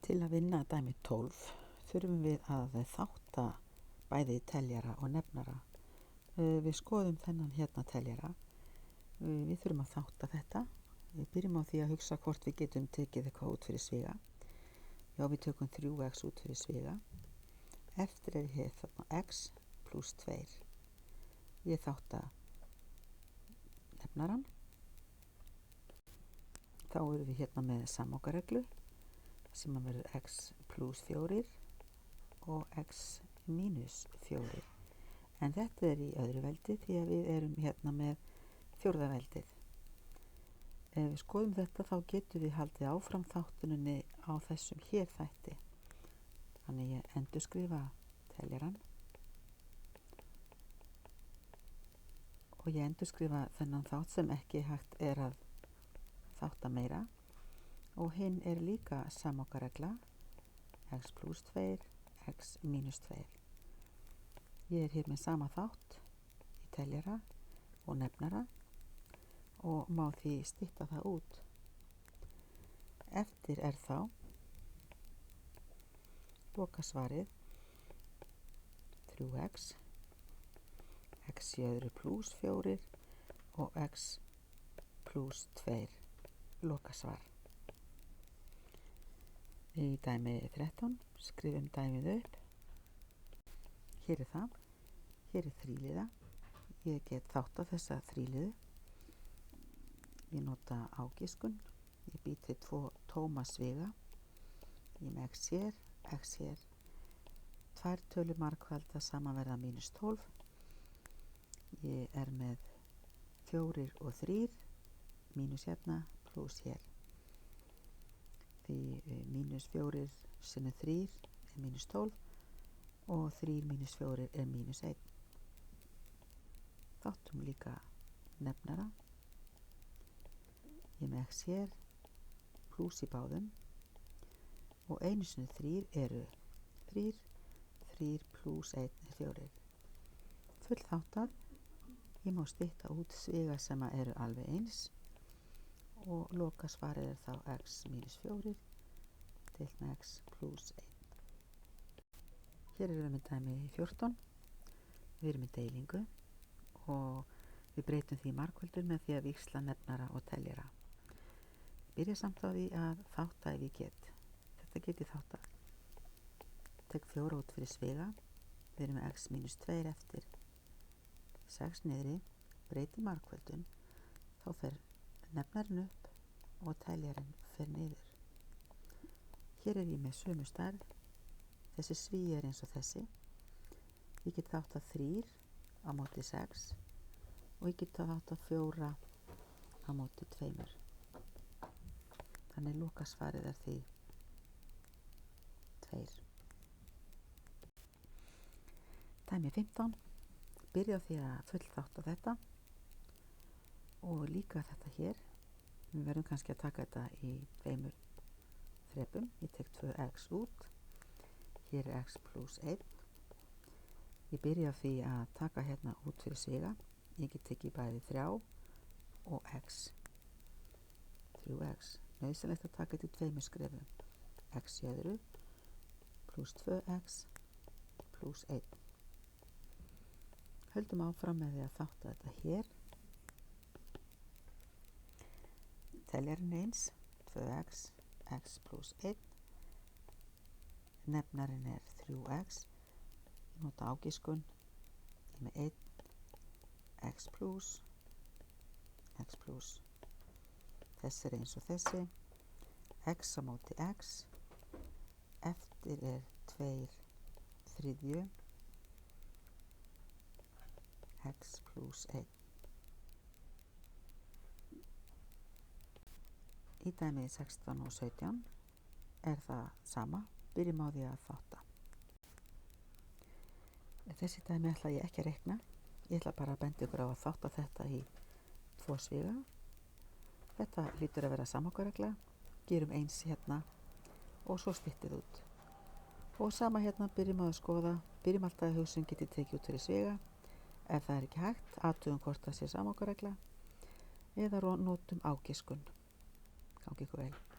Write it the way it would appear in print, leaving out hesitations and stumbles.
Til að vinna dæmi 12 þurfum við að þátta bæði teljara og nefnara. Við skoðum þennan hérna teljara. Við þurfum að þátta þetta. Við byrjum á því að hugsa hvort við getum tekið eitthvað út fyrir sviga. Já, við tökum 3x út fyrir sviga. Eftir er hér þarna x plus 2. Ég þátta nefnaran. Þá erum við hérna með samlokareglu sem að verður x plus 4 og x mínus 4. En þetta er í öðru veldi því að við erum hérna með fjórða veldið. Ef við skoðum þetta þá getum við haldið áfram þáttuninni á þessum hér þætti. Þannig ég endurskrifa teljaran og ég endurskrifa þennan þátt sem ekki hægt er að þátta meira. Og hinn er líka samlokaregla x plus 2, x mínus 2. Ég er hér með sama þátt í teljara og nefnara og má því stytta það út. Eftir er þá lokasvarið 3x, x í öðru plus 4 og x plus 2 lokasvar. Í dæmi 13 skrifum dæmið upp. Hér er það. Hér er þríliða. Ég get þátta þessa þríliðu. Ég nota ágiskun. Ég bý til 2 tóma sviga. Ég er með x hér. 2 tölur margfalda saman verða mínus 12. Ég er með 4 og 3. Mínus hérna, plus hér. Því mínus 4 sinnum 3 er mínus 12 og 3 mínus 4 er mínus 1. Þáttum líka nefnara. Ég er með x hér, plus í báðum og einu sinni 3 eru 3, 3 plus 1 er 4. Full þáttað. Ég má stytta út sviga sem eru alveg eins og lokasvarið er þá x mínus 4 deilt með x plus 1. Hér erum við með dæmi 14. Við erum með deilingu og við breytum því í margföldun með því að víxla nefnara og teljara. Byrja samt á því að þátta ef ég get. Þetta get ég þáttað. Tek 4 út fyrir sviga. Við erum með x mínus 2 eftir. 6 niðri, breyti margföldun, þá fer nefnarinn upp og teljarinn fer niður. Hér er ég með sömu stærð. Þessi svíi er eins og þessi. Ég get þáttað 3 á móti 6 og ég get þáttað 4 á móti 2. Þannig lokasvarið er því 2. Dæmi 15. Byrja á því að fullþátta þetta og líka þetta hér. Við verðum kannski að taka þetta í 2 þrepum. Ég tek 2x út. Hér er x plus 1. Ég byrja á því að taka hérna út fyrir sviga. Ég get tekið bæði 3 og x. 3x. Nauðsynlegt að taka þetta í 2 skrefum. X í öðru plus 2x plus 1. Höldum áfram með því að þátta þetta hér. Teljarinn eins, 2x, x plus 1. Nefnarinn er 3x. Ég nota ágiskun. Ég er með 1, x plus. Þessi er eins og þessi. X á móti x. Eftir er 2 þriðju. X plus 1. Í dæmi 16 og 17 er það sama. Byrjum á því að þátta. Þessi dæmi ætla ég ekki að reikna. Ég ætla bara að benda ykkur á að þátta þetta í 2 sviga. Þetta hlýtur að vera samlokaregla. Gerum eins hérna og svo styttið út. Og sama hérna byrjum á að skoða. Byrjum alltaf að hugsun getið tekið út fyrir sviga. Ef það er ekki hægt, athugum hvort það sé samlokaregla eða notum ágiskun. Gangi ykkur vel.